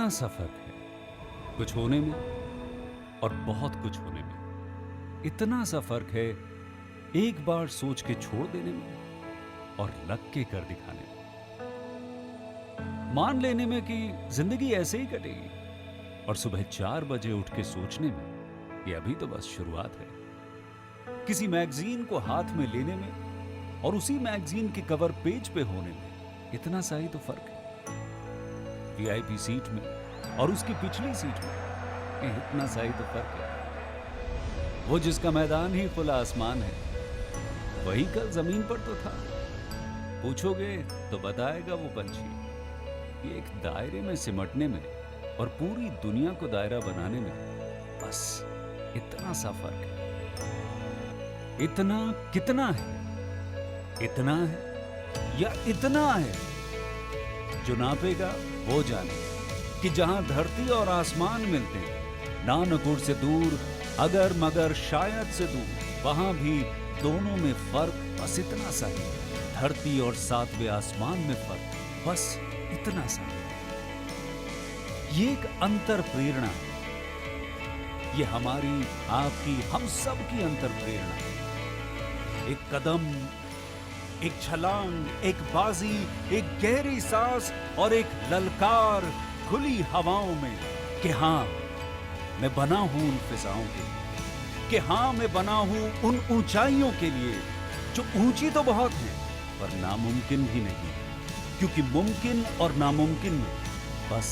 इतना सा फर्क है कुछ होने में और बहुत कुछ होने में। इतना सा फर्क है एक बार सोच के छोड़ देने में और लग के कर दिखाने में। मान लेने में कि जिंदगी ऐसे ही कटेगी और सुबह 4 बजे उठ के सोचने में ये अभी तो बस शुरुआत है। किसी मैगजीन को हाथ में लेने में और उसी मैगजीन के कवर पेज पे होने में इतना सा ही तो फर्क है। वीआईपी सीट में और उसकी पिछली सीट में इतना सा ही तो फर्क है। वो जिसका मैदान ही खुला आसमान है वही कल जमीन पर तो था। पूछोगे तो बताएगा वो पंछी। ये एक दायरे में सिमटने में और पूरी दुनिया को दायरा बनाने में बस इतना सा फर्क है। इतना कितना है? इतना है या इतना है? जो नापेगा वो जाने कि जहां धरती और आसमान मिलते हैं, नानकुर से दूर, अगर मगर शायद से दूर, वहां भी दोनों में फर्क बस इतना सा है। धरती और 7वें आसमान में फर्क बस इतना सा है। ये एक अंतर प्रेरणा है। ये हमारी, आपकी, हम सब की अंतर प्रेरणा है। एक कदम, एक छलांग, एक बाजी, एक गहरी सांस और एक ललकार खुली हवाओं में कि हाँ मैं बना हूं उन फिजाओं के लिए, कि हाँ मैं बना हूं उन ऊंचाइयों के लिए जो ऊंची तो बहुत है पर नामुमकिन भी नहीं, क्योंकि मुमकिन और नामुमकिन में बस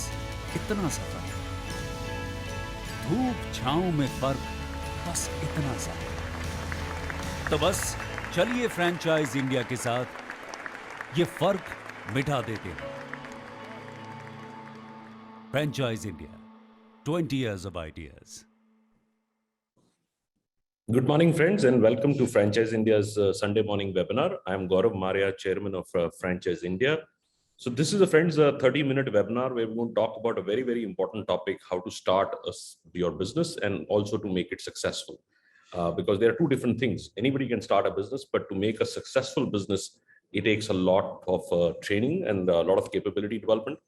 इतना सा फर्क है। धूप छांव में फर्क बस इतना सा है। तो बस चलिए फ्रेंचाइज इंडिया के साथ ये फर्क मिटा देते हैं। Franchise India, 20 years of ideas. Good morning, friends, and welcome to Franchise India's Sunday morning webinar. I am Gaurav, Marya, Chairman of Franchise India. So this is, friends, a 30-minute webinar where we're going to talk about a very, very important topic: how to start your business and also to make it successful. Because there are two different things. Anybody can start a business, but to make a successful business, it takes a lot of training and a lot of capability development.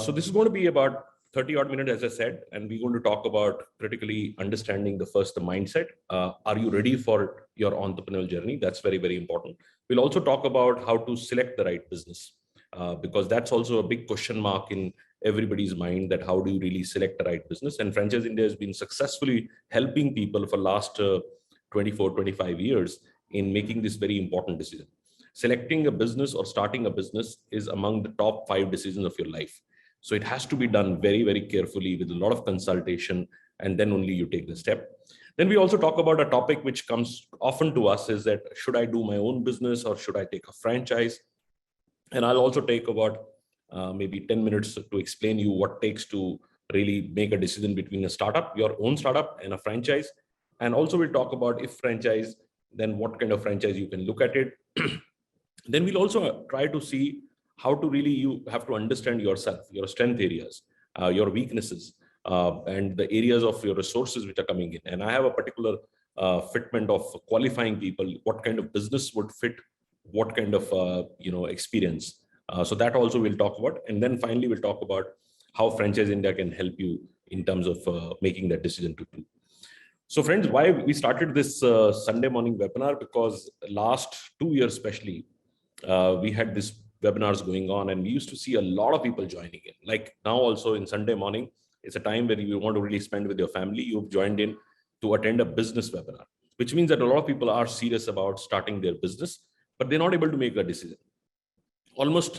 So this is going to be about 30 odd minutes, as I said, and we're going to talk about critically understanding the mindset. Are you ready for your entrepreneurial journey? That's very, very important. We'll also talk about how to select the right business, because that's also a big question mark in everybody's mind, that how do you really select the right business? And Franchise India has been successfully helping people for last 24, 25 years in making this very important decision. Selecting a business or starting a business is among the top 5 decisions of your life. So it has to be done very, very carefully with a lot of consultation, and then only you take the step. Then we also talk about a topic which comes often to us, is that should I do my own business or should I take a franchise? And I'll also take about maybe 10 minutes to explain you what takes to really make a decision between a startup, your own startup, and a franchise. And also we'll talk about, if franchise, then what kind of franchise you can look at it. Then we'll also try to see how to really, you have to understand yourself, your strength areas, your weaknesses, and the areas of your resources which are coming in. And I have a particular fitment of qualifying people, what kind of business would fit what kind of experience. So that also we'll talk about. And then finally, we'll talk about how Franchise India can help you in terms of making that decision to do. So friends, why we started this Sunday morning webinar? Because last 2 years especially, we had these webinars going on, and we used to see a lot of people joining in. Like now also in Sunday morning, it's a time where you want to really spend with your family. You've joined in to attend a business webinar, which means that a lot of people are serious about starting their business, but they're not able to make a decision. Almost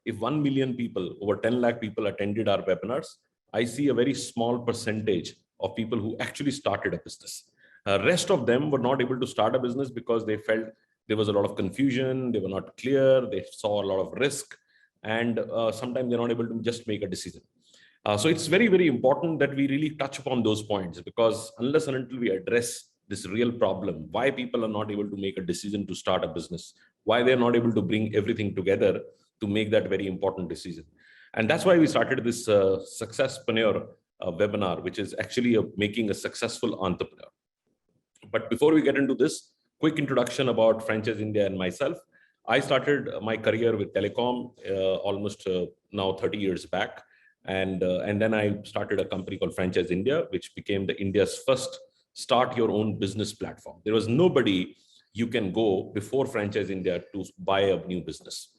if 1 million people, over 10 lakh people attended our webinars, I see a very small percentage of people who actually started a business. Rest of them were not able to start a business because they felt there was a lot of confusion, they were not clear, they saw a lot of risk, and sometimes they're not able to just make a decision. So it's very, very important that we really touch upon those points, because unless and until we address this real problem, why people are not able to make a decision to start a business, why they're not able to bring everything together to make that very important decision. And that's why we started this Successpreneur webinar, which is actually making a successful entrepreneur. But before we get into this, quick introduction about Franchise India and myself. I started my career with telecom almost now 30 years back. And then I started a company called Franchise India, which became the India's first start your own business platform. There was nobody you can go before Franchise India to buy a new business.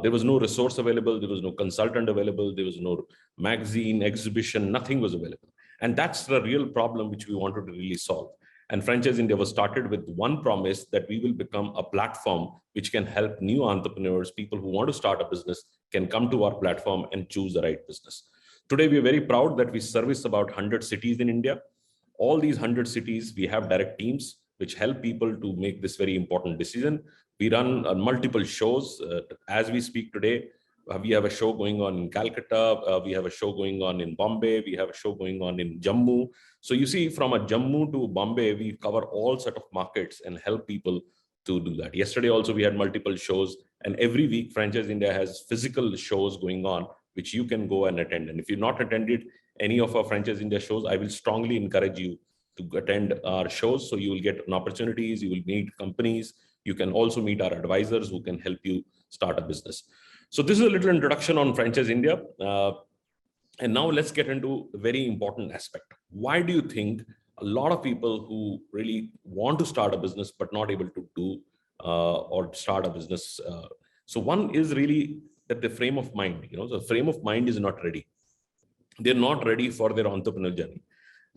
There was no resource available. There was no consultant available. There was no magazine, exhibition, nothing was available. And that's the real problem which we wanted to really solve. And Franchise India was started with one promise, that we will become a platform which can help new entrepreneurs, people who want to start a business, can come to our platform and choose the right business. Today, we are very proud that we service about 100 cities in India. All these 100 cities, we have direct teams which help people to make this very important decision. We run multiple shows. As we speak today, we have a show going on in Calcutta. We have a show going on in Bombay. We have a show going on in Jammu. So you see, from a Jammu to Bombay, we cover all set of markets and help people to do that. Yesterday also, we had multiple shows. And every week, Franchise India has physical shows going on, which you can go and attend. And if you've not attended any of our Franchise India shows, I will strongly encourage you to attend our shows. So you will get opportunities, you will meet companies, you can also meet our advisors who can help you start a business. So this is a little introduction on Franchise India. And now let's get into a very important aspect. Why do you think a lot of people who really want to start a business but not able to do or start a business? So one is really that the frame of mind, the frame of mind is not ready. They're not ready for their entrepreneurial journey.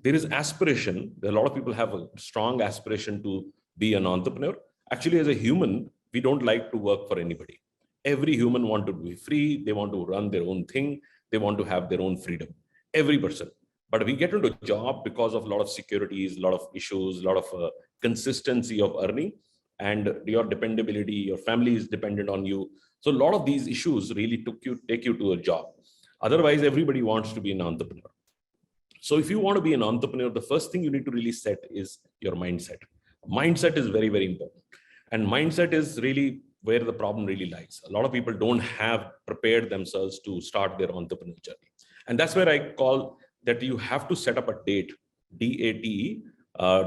There is aspiration. A lot of people have a strong aspiration to be an entrepreneur. Actually, as a human, we don't like to work for anybody. Every human wants to be free. They want to run their own thing. They want to have their own freedom. Every person. But we get into a job because of a lot of securities, a lot of issues, a lot of consistency of earning, and your dependability, your family is dependent on you. So a lot of these issues really take you to a job. Otherwise, everybody wants to be an entrepreneur. So if you want to be an entrepreneur, the first thing you need to really set is your mindset. Mindset is very, very important. And mindset is really where the problem really lies. A lot of people don't have prepared themselves to start their entrepreneurial journey. And that's where I call that you have to set up a date, D-A-T-E,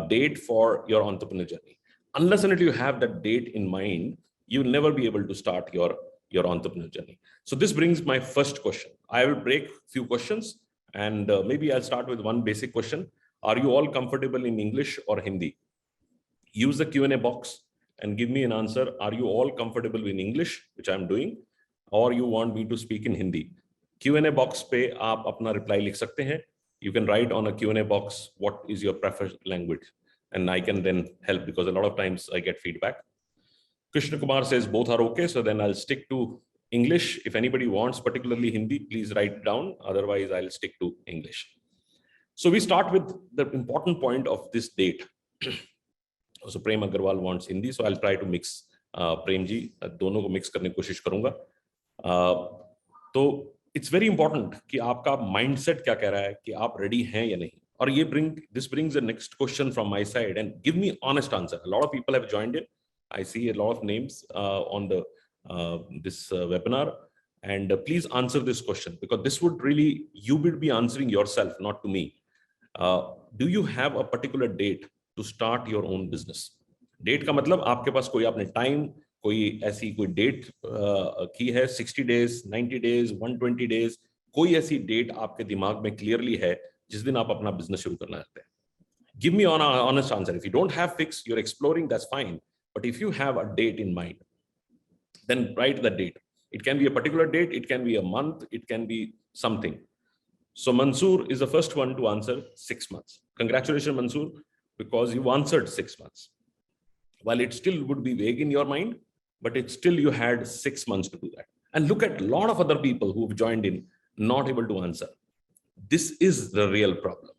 date for your entrepreneurial journey. Unless and until you have that date in mind, you'll never be able to start your entrepreneurial journey. So this brings my first question. I will break a few questions, and maybe I'll start with one basic question. Are you all comfortable in English or Hindi? Use the Q&A box and give me an answer. Are you all comfortable in English, which I'm doing, or you want me to speak in Hindi? Q&A box पे आप अपना reply लिख सकते हैं. You can write on a Q&A box what is your preferred language, and I can then help, because a lot of times I get feedback. Krishna Kumar says both are okay, so then I'll stick to English. If anybody wants particularly Hindi, please write it down. Otherwise, I'll stick to English. So we start with the important point of this date. So Prem Agarwal wants Hindi, so I'll try to mix Prem ji, दोनों को mix करने की कोशिश करूंगा. तो it's very important कि आपका mindset क्या कह रहा है, कि आप ready हैं या नहीं. और this brings the next question from my side, and give me honest answer. A lot of people have joined in. I see a lot of names on the this webinar, and please answer this question, because this would really, you will be answering yourself, not to me. Do you have a particular date to start your own business? Date का मतलब आपके पास कोई आपने time, कोई ऐसी कोई date की है, 60 days, 90 days, 120 days, कोई ऐसी date आपके दिमाग में clearly है जिस दिन आप अपना business शुरू करना चाहते हैं? Give me an honest answer. If you don't have fixed, you're exploring, that's fine. But if you have a date in mind, then write the date. It can be a particular date, it can be a month, it can be something. So Mansoor is the first one to answer 6 months. Congratulations, Mansoor, because you answered 6 months. While it still would be vague in your mind, but it's still you had 6 months to do that. And look at a lot of other people who've joined in, not able to answer. This is the real problem.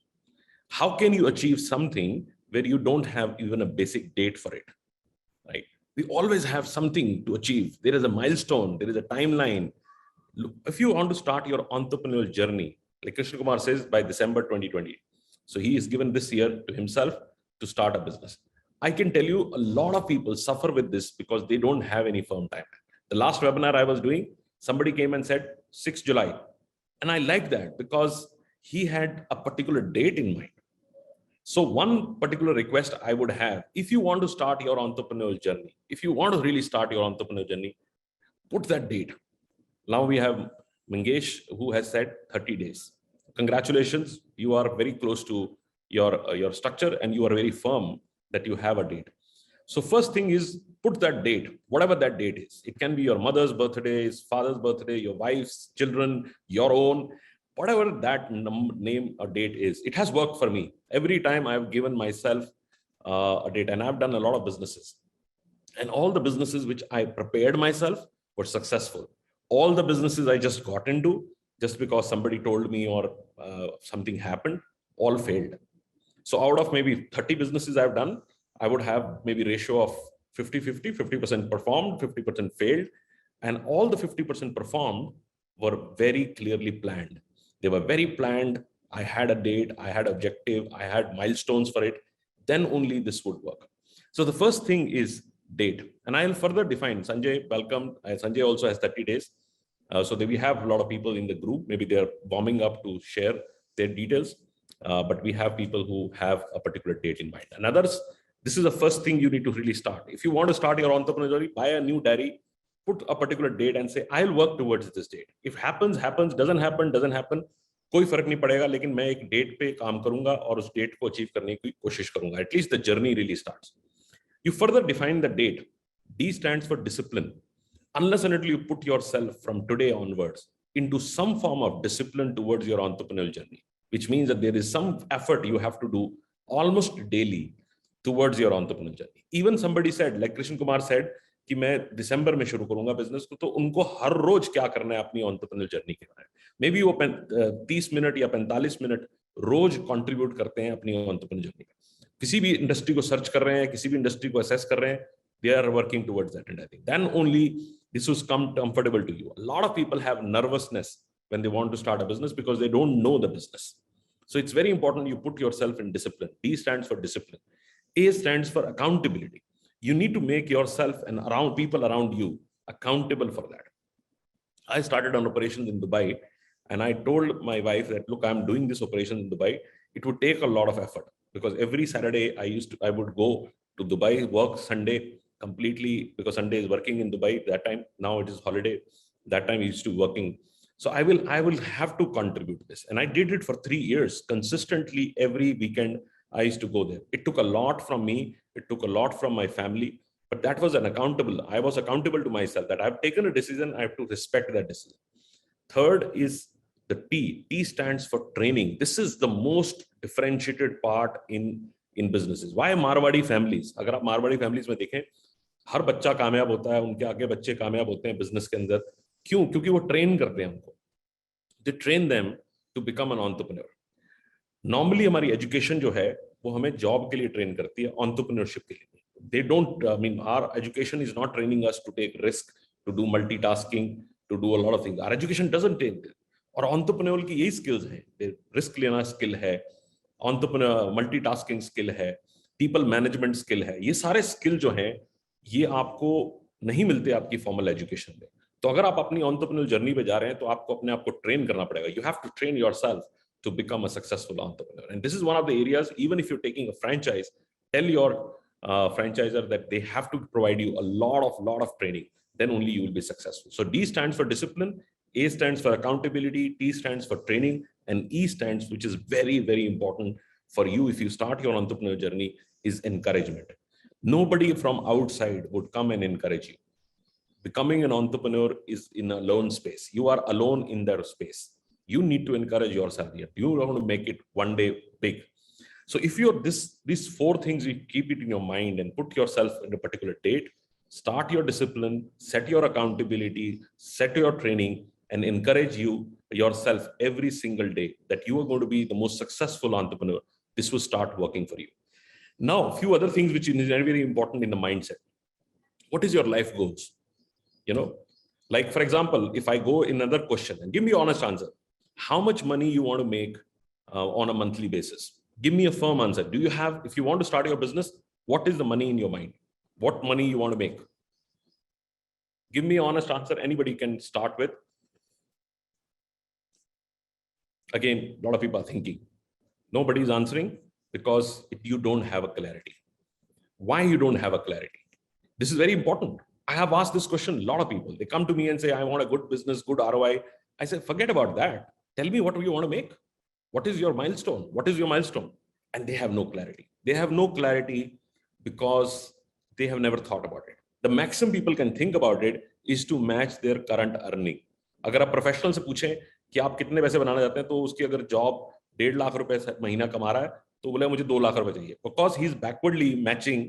How can you achieve something where you don't have even a basic date for it? Right? We always have something to achieve. There is a milestone, there is a timeline. Look, if you want to start your entrepreneurial journey, like Krishna Kumar says, by December 2020. So he is given this year to himself to start a business. I can tell you a lot of people suffer with this because they don't have any firm time. The last webinar I was doing, somebody came and said 6 July. And I like that because he had a particular date in mind. So one particular request I would have, if you want to start your entrepreneurial journey, if you want to really start your entrepreneurial journey, put that date. Now we have Mangesh, who has said 30 days. Congratulations, you are very close to your structure and you are very firm that you have a date. So first thing is put that date, whatever that date is. It can be your mother's birthday, father's birthday, your wife's, children, your own, whatever that name or date is. It has worked for me. Every time I've given myself a date, and I've done a lot of businesses. And all the businesses which I prepared myself were successful. All the businesses I just got into just because somebody told me or something happened, all failed. So out of maybe 30 businesses I've done, I would have maybe ratio of 50-50, 50% performed, 50% failed. And all the 50% performed were very clearly planned. They were very planned. I had a date, I had objective, I had milestones for it. Then only this would work. So the first thing is date. And I'll further define. Sanjay, welcome. Sanjay also has 30 days. So we have a lot of people in the group. Maybe they're warming up to share their details. But we have people who have a particular date in mind. And others, this is the first thing you need to really start. If you want to start your entrepreneurial journey, buy a new diary, put a particular date and say, I'll work towards this date. If happens, happens, doesn't happen. कोई फर्क नहीं पड़ेगा, लेकिन मैं एक date पे काम करूंगा और उस डेट को अचीव करने की कोशिश करूंगा. At least the journey really starts. You further define the date. D stands for discipline. Unless and until you put yourself from today onwards into some form of discipline towards your entrepreneurial journey, which means that there is some effort you have to do almost daily towards your entrepreneurial journey. Even somebody said, like Krishna Kumar said, कि मैं दिसंबर में शुरू करूंगा business को, तो उनको हर रोज क्या करना है अपनी एंटरप्रेन्योर जर्नी के बारे में. मे बी वो 30 मिनट या 45 मिनट रोज कंट्रीब्यूट करते हैं अपनी एंटरप्रेन्योर जर्नी में. किसी भी इंडस्ट्री को सर्च कर रहे हैं, किसी भी इंडस्ट्री को असेस कर रहे हैं, they are working towards that. And I think then only this will come comfortable to you. A lot of people have nervousness when they want to start a business because they don't know the business. So it's very important you put yourself in discipline. D stands for discipline. A stands for accountability. You need to make yourself and around people around you accountable for that. I started an operation in Dubai and I told my wife that, look, I'm doing this operation in Dubai. It would take a lot of effort because every Saturday I would go to Dubai, work Sunday completely because Sunday is working in Dubai that time. Now it is holiday. That time I used to working. So I will have to contribute this. And I did it for 3 years consistently. Every weekend I used to go there. It took a lot from me. It took a lot from my family, but that was I was accountable to myself that I've taken a decision. I have to respect that decision. Third is the T. T stands for training. This is the most differentiated part in businesses. Why Marwadi families? अगर आप Marwadi families में देखें, हर बच्चा कामयाब होता है, उनके आगे बच्चे कामयाब होते हैं बिजनेस के अंदर. क्यों? क्योंकि वो ट्रेन करते हैं उनको. They train them to become an entrepreneur. Normally हमारी एजुकेशन जो है वो हमें जॉब के लिए ट्रेन करती है, एंटरप्रेन्योरशिप के लिए. They don't, our education is not training us to take risk, to do multitasking, to do a lot of things. Our education doesn't take it. और entrepreneurial की यही skills हैं. रिस्क लेना स्किल है, entrepreneur मल्टीटास्किंग स्किल है, people management skill है. ये सारे स्किल जो हैं ये आपको नहीं मिलते आपकी फॉर्मल एजुकेशन में. तो अगर आप अपनी एंटरप्रेन्योर जर्नी पे जा रहे हैं तो आपको अपने आप को ट्रेन करना पड़ेगा. You have to train yourself to become a successful entrepreneur. And this is one of the areas, even if you're taking a franchise, tell your franchisor that they have to provide you a lot of training. Then only you will be successful. So D stands for discipline, A stands for accountability, T stands for training, and E stands, which is very, very important for you if you start your entrepreneur journey, is encouragement. Nobody from outside would come and encourage you. Becoming an entrepreneur is in a lone space. You are alone in that space. You need to encourage yourself here. You want to make it one day big. So if you're these 4 things, you keep it in your mind and put yourself in a particular date, start your discipline, set your accountability, set your training, and encourage yourself every single day that you are going to be the most successful entrepreneur. This will start working for you. Now, a few other things which is very, very important in the mindset. What is your life goals? Like for example, if I go in another question and give me an honest answer. How much money you want to make on a monthly basis? Give me a firm answer. Do you have, if you want to start your business, what is the money in your mind? What money you want to make? Give me an honest answer. Anybody can start with. Again, a lot of people are thinking. Nobody is answering because you don't have a clarity. Why you don't have a clarity? This is very important. I have asked this question a lot of people. They come to me and say, I want a good business, good ROI. I said, forget about that. Tell me what you want to make. What is your milestone? What is your milestone? And they have no clarity. They have no clarity because they have never thought about it. The maximum people can think about it is to match their current earning. अगर आप professional से पूछें कि आप कितने पैसे बनाना चाहते हैं, तो उसकी अगर जॉब 1.5 लाख रुपए महीना कमा रहा है, तो बोले मुझे 2 लाख रुपए चाहिए, because he is backwardly matching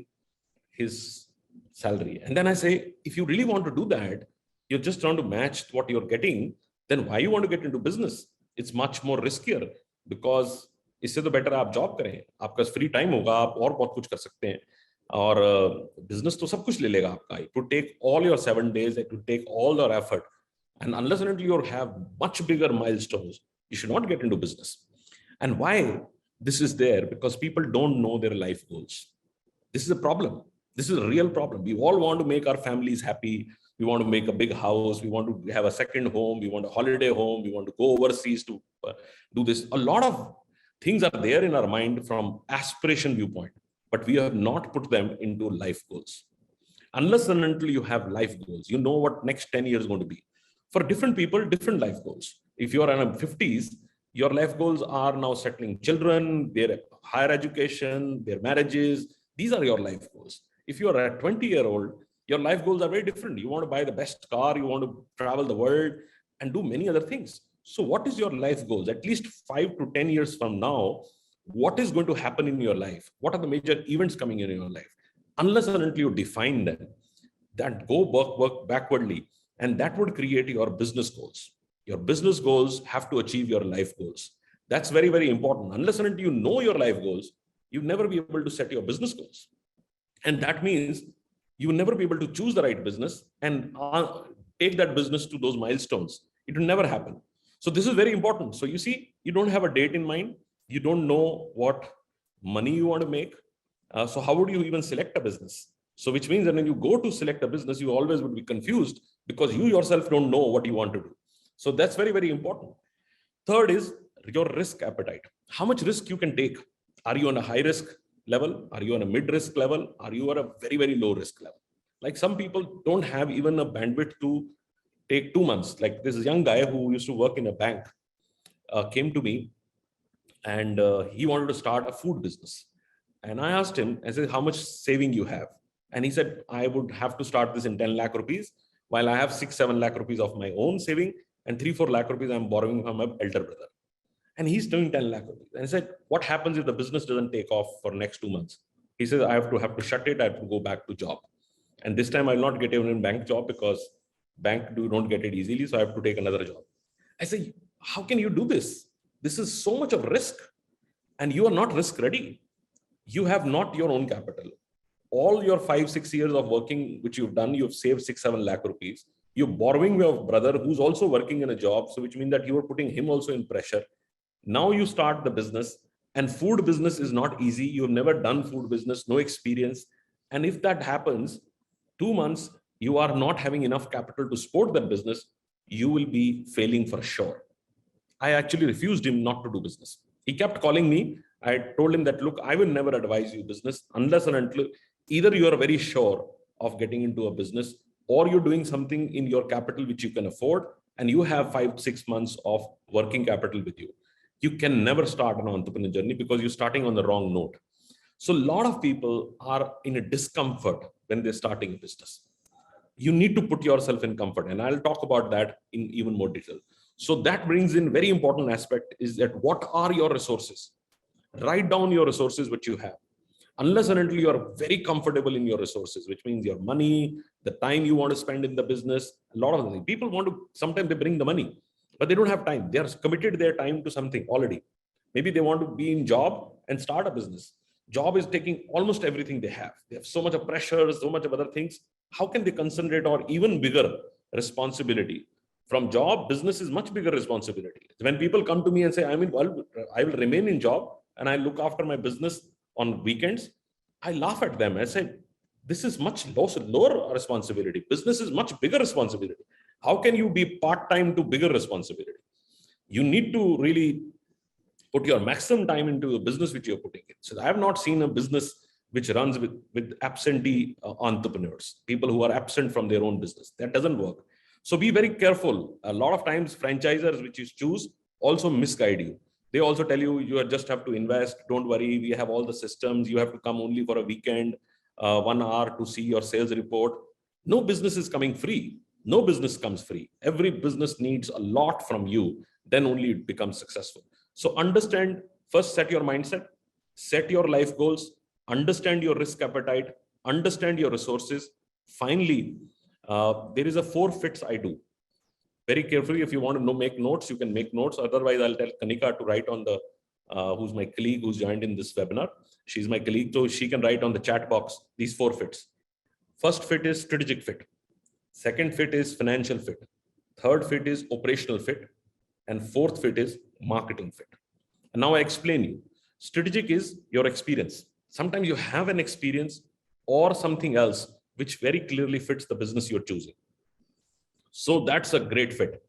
his salary. And then I say, if you really want to do that, you're just trying to match what you're getting, then why you want to get into business? It's much more riskier, because इससे तो better आप job करें, आपका free time होगा, आप और बहुत कुछ कर सकते हैं, और बिजनेस तो सब कुछ ले लेगा आपका. It would take all your 7 days, it would take all your effort, and unless and until you have much bigger milestones, you should not get into business. And why this is there? Because people don't know their life goals. This is a problem. This is a real problem. We all want to make our families happy. We want to make a big house. We want to have a second home. We want a holiday home. We want to go overseas to do this. A lot of things are there in our mind from aspiration viewpoint, but we have not put them into life goals. Unless and until you have life goals, you know what next 10 years is going to be. For different people, different life goals. If you are in your 50s, your life goals are now settling children, their higher education, their marriages. These are your life goals. If you are a 20-year-old, your life goals are very different. You want to buy the best car, you want to travel the world and do many other things. So what is your life goals? At least 5 to 10 years from now, what is going to happen in your life? What are the major events coming in your life? Unless and until you define them, that go work backwardly, and that would create your business goals. Your business goals have to achieve your life goals. That's very, very important. Unless and until you know your life goals, you'll never be able to set your business goals. And that means you will never be able to choose the right business and take that business to those milestones. It will never happen. So this is very important. So you see, you don't have a date in mind. You don't know what money you want to make. So how would you even select a business? So which means that when you go to select a business, you always would be confused because you yourself don't know what you want to do. So that's very, very important. Third is your risk appetite. How much risk you can take? Are you on a high risk level? Are you on a mid risk level? Are you on a very, very low risk level? Like some people don't have even a bandwidth to take 2 months. Like this young guy who used to work in a bank came to me, and he wanted to start a food business. And I asked him, I said, how much saving you have? And he said, I would have to start this in 10 lakh rupees, while I have 6-7 lakh rupees of my own saving, and 3-4 lakh rupees I'm borrowing from my elder brother. And he's doing 10 lakh rupees. And I said, what happens if the business doesn't take off for next 2 months? He says, I have to shut it. I have to go back to job. And this time I'll not get even a bank job, because bank don't get it easily. So I have to take another job. I say, how can you do this? This is so much of risk, and you are not risk ready. You have not your own capital. All your 5-6 years of working, which you've done, you've saved 6-7 lakh rupees. You're borrowing your brother who's also working in a job. So which means that you are putting him also in pressure. Now you start the business, and food business is not easy. You've never done food business, no experience. And if that happens, 2 months, you are not having enough capital to support that business, you will be failing for sure. I actually refused him not to do business. He kept calling me. I told him that, look, I will never advise you business unless and until either you are very sure of getting into a business, or you're doing something in your capital which you can afford, and you have 5-6 months of working capital with you. You can never start an entrepreneur journey because you're starting on the wrong note. So a lot of people are in a discomfort when they're starting a business. You need to put yourself in comfort, and I'll talk about that in even more detail. So that brings in very important aspect is that what are your resources? Write down your resources which you have. Unless and until you are very comfortable in your resources, which means your money, the time you want to spend in the business, a lot of things. People want to, sometimes they bring the money, but they don't have time. They are committed their time to something already. Maybe they want to be in job and start a business. Job is taking almost everything they have. They have so much of pressure, so much of other things. How can they concentrate on even bigger responsibility? From job, business is much bigger responsibility. When people come to me and say, I will remain in job and I look after my business on weekends, I laugh at them. I say, this is much lower responsibility. Business is much bigger responsibility. How can you be part-time to bigger responsibility? You need to really put your maximum time into a business which you're putting in. So I have not seen a business which runs with absentee entrepreneurs, people who are absent from their own business. That doesn't work. So be very careful. A lot of times franchisers which you choose also misguide you. They also tell you, you just have to invest. Don't worry, we have all the systems. You have to come only for a weekend, 1 hour to see your sales report. No business is coming free. No business comes free. Every business needs a lot from you. Then only it becomes successful. So understand, first set your mindset, set your life goals, understand your risk appetite, understand your resources. Finally, there is a 4 fits I do. Very carefully, if you want to make notes, you can make notes. Otherwise, I'll tell Kanika to write on the, who's my colleague who's joined in this webinar. She's my colleague, so she can write on the chat box these 4 fits. First fit is strategic fit. Second fit is financial fit. Third fit is operational fit. And fourth fit is marketing fit. And now I explain you. Strategic is your experience. Sometimes you have an experience or something else which very clearly fits the business you're choosing. So that's a great fit.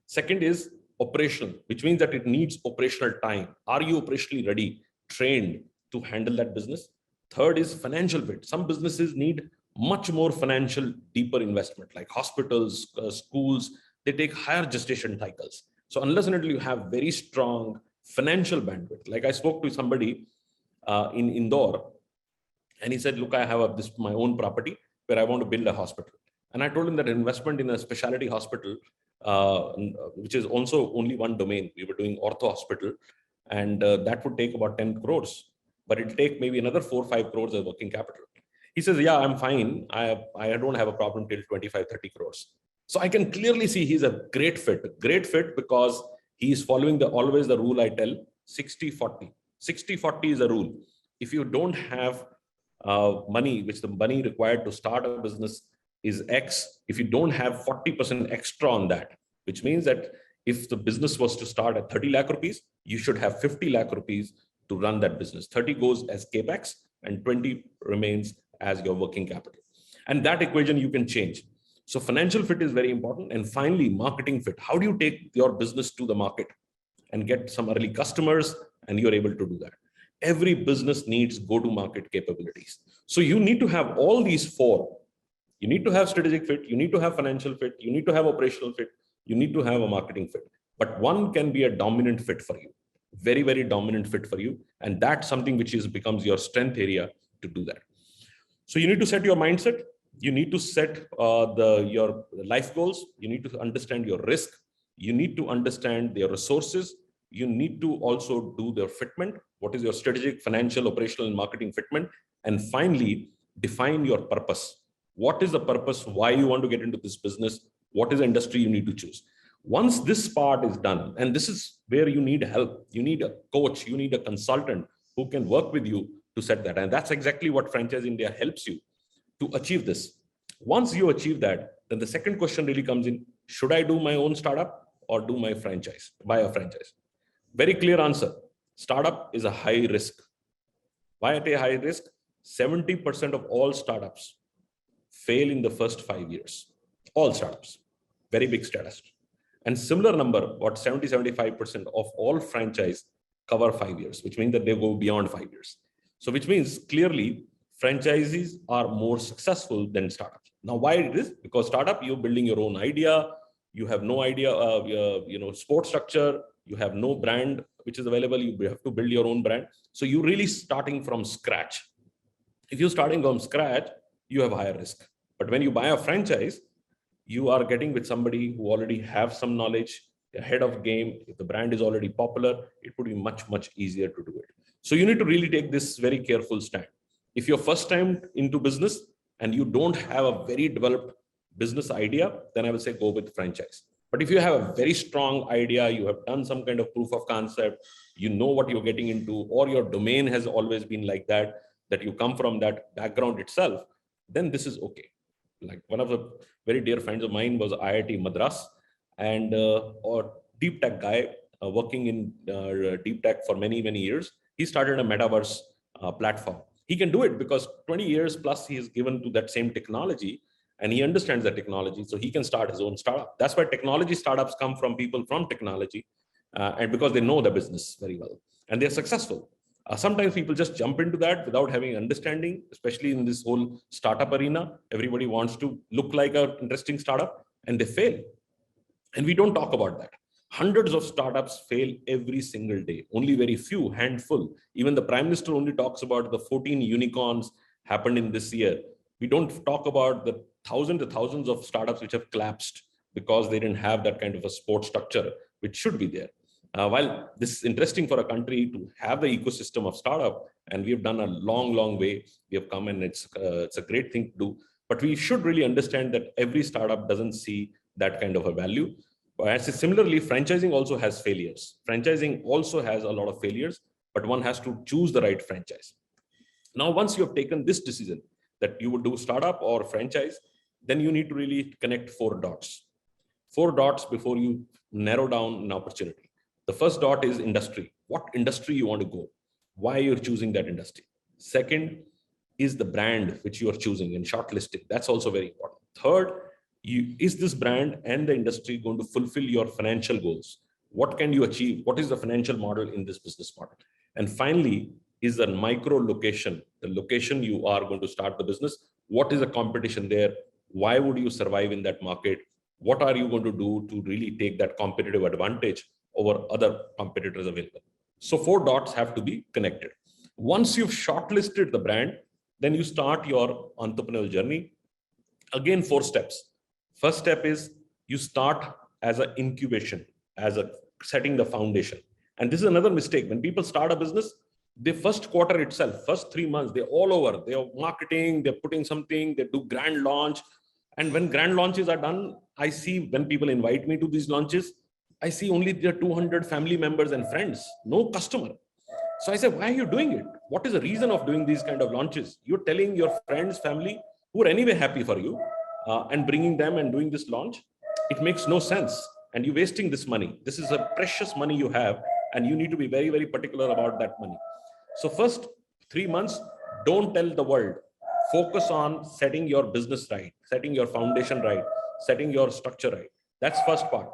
Second is operational, which means that it needs operational time. Are you operationally ready, trained to handle that business? Third is financial fit. Some businesses need much more financial, deeper investment, like hospitals, schools, they take higher gestation cycles. So unless and until you have very strong financial bandwidth, like I spoke to somebody in Indore, and he said, look, I have this my own property where I want to build a hospital. And I told him that investment in a specialty hospital, which is also only one domain, we were doing ortho hospital, and that would take about 10 crores, but it'll take maybe another 4 or 5 crores as working capital. He says, yeah, I'm fine. I don't have a problem till 25, 30 crores. So I can clearly see he's a great fit because he's following always the rule I tell, 60-40. 60-40 is a rule. If you don't have money, which the money required to start a business is X, if you don't have 40% extra on that, which means that if the business was to start at 30 lakh rupees, you should have 50 lakh rupees to run that business. 30 goes as capex and 20 remains as your working capital. And that equation you can change. So financial fit is very important. And finally, marketing fit. How do you take your business to the market and get some early customers? And you're able to do that. Every business needs go-to-market capabilities. So you need to have all these 4. You need to have strategic fit. You need to have financial fit. You need to have operational fit. You need to have a marketing fit. But one can be a dominant fit for you. Very, very dominant fit for you. And that's something which becomes your strength area to do that. So you need to set your mindset. You need to set your life goals. You need to understand your risk. You need to understand your resources. You need to also do their fitment. What is your strategic, financial, operational, and marketing fitment? And finally, define your purpose. What is the purpose? Why you want to get into this business? What is the industry you need to choose? Once this part is done, and this is where you need help, you need a coach, you need a consultant who can work with you to set that. And that's exactly what Franchise India helps you to achieve this. Once you achieve that, then the second question really comes in, should I do my own startup or do my franchise, buy a franchise? Very clear answer. Startup is a high risk. Why at a high risk? 70% of all startups fail in the first 5 years. All startups, very big status. And similar number, what 70-75% of all franchise cover 5 years, which means that they go beyond 5 years. So which means clearly franchisees are more successful than startups. Now, why it is? Because startup, you're building your own idea. You have no idea of support structure. You have no brand which is available. You have to build your own brand. So you're really starting from scratch. If you're starting from scratch, you have higher risk. But when you buy a franchise, you are getting with somebody who already have some knowledge, ahead of game. If the brand is already popular, it would be much, much easier to do it. So you need to really take this very careful stand. If you're first time into business and you don't have a very developed business idea, then I will say go with franchise. But if you have a very strong idea, you have done some kind of proof of concept, you know what you're getting into, or your domain has always been like that you come from that background itself, then this is okay. Like one of the very dear friends of mine was IIT Madras, and or deep tech guy working in deep tech for many, many years. He started a metaverse platform. He can do it because 20 years plus he is given to that same technology, and he understands the technology, so he can start his own startup. That's why technology startups come from people from technology, and because they know the business very well and they're successful. Sometimes people just jump into that without having understanding, especially in this whole startup arena. Everybody wants to look like an interesting startup, and they fail. And we don't talk about that. Hundreds of startups fail every single day. Only very few, handful. Even the Prime Minister only talks about the 14 unicorns happened in this year. We don't talk about the thousands and thousands of startups which have collapsed because they didn't have that kind of a support structure, which should be there. While this is interesting for a country to have the ecosystem of startup, and we have done a long, long way, we have come, and it's a great thing to do. But we should really understand that every startup doesn't see that kind of a value. Similarly, franchising also has failures. Franchising also has a lot of failures, but one has to choose the right franchise. Now, once you have taken this decision that you would do startup or franchise, then you need to really connect 4 dots. 4 dots before you narrow down an opportunity. The first dot is industry. What industry you want to go? Why you're choosing that industry? Second is the brand which you are choosing and shortlisting. That's also very important. Third, is this brand and the industry going to fulfill your financial goals? What can you achieve? What is the financial model in this business model? And finally, is the micro location, the location you are going to start the business. What is the competition there? Why would you survive in that market? What are you going to do to really take that competitive advantage over other competitors available? So 4 dots have to be connected. Once you've shortlisted the brand, then you start your entrepreneurial journey. Again, 4 steps. First step is you start as an incubation, as a setting the foundation. And this is another mistake. When people start a business, the first quarter itself, first 3 months, they're all over. They're marketing, they're putting something, they do grand launch. And when grand launches are done, I see when people invite me to these launches, I see only their 200 family members and friends, no customer. So I say, why are you doing it? What is the reason of doing these kind of launches? You're telling your friends, family, who are anyway happy for you, and bringing them and doing this launch. It makes no sense. And you're wasting this money. This is a precious money you have, and you need to be very, very particular about that money. So first 3 months, don't tell the world. Focus on setting your business right, setting your foundation right, setting your structure right. That's first part.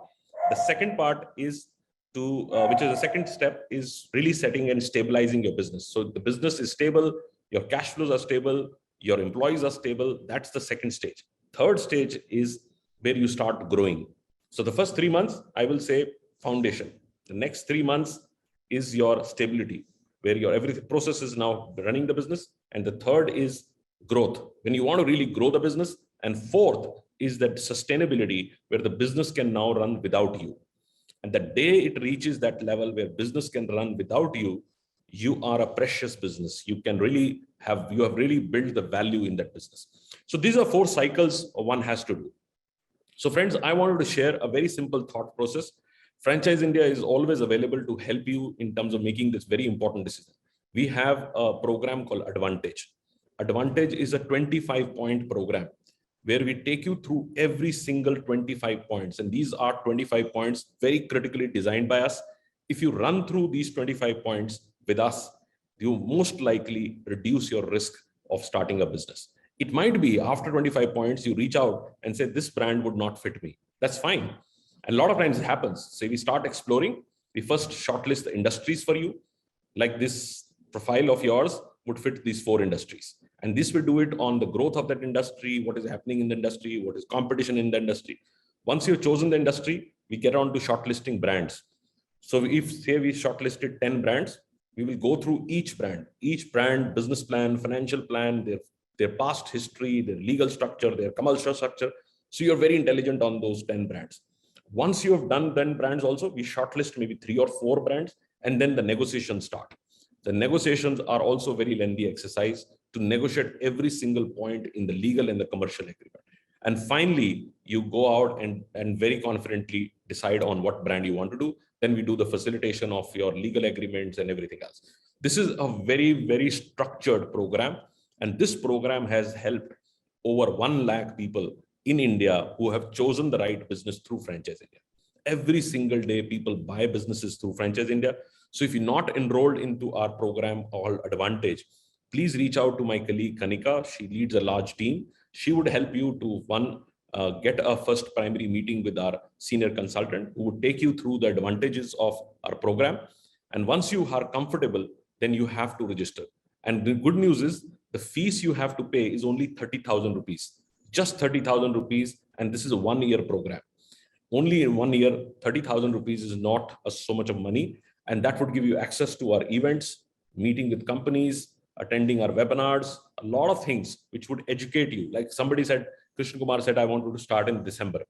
The second part is which is the second step, is really setting and stabilizing your business. So the business is stable, your cash flows are stable, your employees are stable. That's the second stage. Third stage is where you start growing. So the first 3 months, I will say foundation. The next 3 months is your stability, where your every process is now running the business. And the third is growth, when you want to really grow the business. And fourth is that sustainability, where the business can now run without you. And the day it reaches that level where business can run without you, you are a precious business. You have really built the value in that business. So these are 4 cycles one has to do. So friends, I wanted to share a very simple thought process. Franchise India is always available to help you in terms of making this very important decision. We have a program called Advantage. Advantage is a 25-point program where we take you through every single 25 points. And these are 25 points very critically designed by us. If you run through these 25 points with us, you most likely reduce your risk of starting a business. It might be after 25 points, you reach out and say, this brand would not fit me. That's fine. And a lot of times it happens. So we start exploring. We first shortlist the industries for you. Like this profile of yours would fit these 4 industries. And this will do it on the growth of that industry, what is happening in the industry, what is competition in the industry. Once you've chosen the industry, we get on to shortlisting brands. So if say we shortlisted 10 brands, we will go through each brand, business plan, financial plan, their past history, their legal structure, their commercial structure. So you're very intelligent on those 10 brands. Once you have done 10 brands also, we shortlist maybe 3 or 4 brands, and then the negotiations start. The negotiations are also very lengthy exercise to negotiate every single point in the legal and the commercial agreement. And finally, you go out and very confidently decide on what brand you want to do. Then we do the facilitation of your legal agreements and everything else. This is a very, very structured program. And this program has helped over 1 lakh people in India who have chosen the right business through Franchise India. Every single day, people buy businesses through Franchise India. So if you're not enrolled into our program called Advantage, please reach out to my colleague Kanika. She leads a large team. She would help you to get a first primary meeting with our senior consultant who would take you through the advantages of our program. And once you are comfortable, then you have to register. And the good news is the fees you have to pay is only 30,000 rupees, just 30,000 rupees. And this is a 1-year program. Only in 1 year, 30,000 rupees is not so much of money. And that would give you access to our events, meeting with companies, attending our webinars, a lot of things which would educate you. Like somebody said, Krishna Kumar said, I wanted to start in December.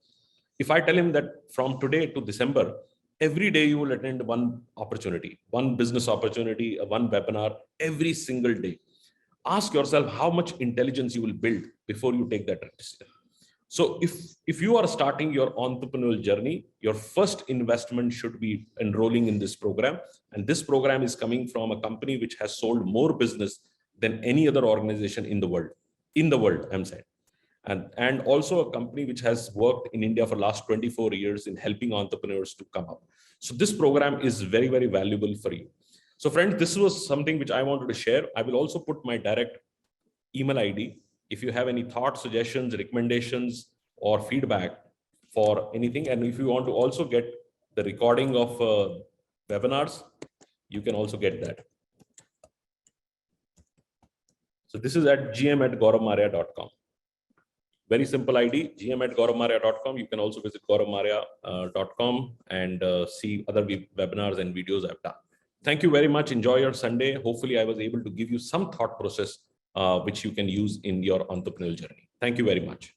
If I tell him that from today to December, every day you will attend one opportunity, one business opportunity, one webinar, every single day. Ask yourself how much intelligence you will build before you take that decision. So if you are starting your entrepreneurial journey, your first investment should be enrolling in this program. And this program is coming from a company which has sold more business than any other organization in the world, I'm saying. And also a company which has worked in India for the last 24 years in helping entrepreneurs to come up. So this program is very, very valuable for you. So friends, this was something which I wanted to share. I will also put my direct email ID. If you have any thoughts, suggestions, recommendations, or feedback for anything, and if you want to also get the recording of webinars, you can also get that. So this is at gm@gauravmarya.com. Very simple ID, gm@gauravmarya.com. You can also visit gauravmarya.com and see other webinars and videos I've done. Thank you very much. Enjoy your Sunday. Hopefully I was able to give you some thought process which you can use in your entrepreneurial journey. Thank you very much.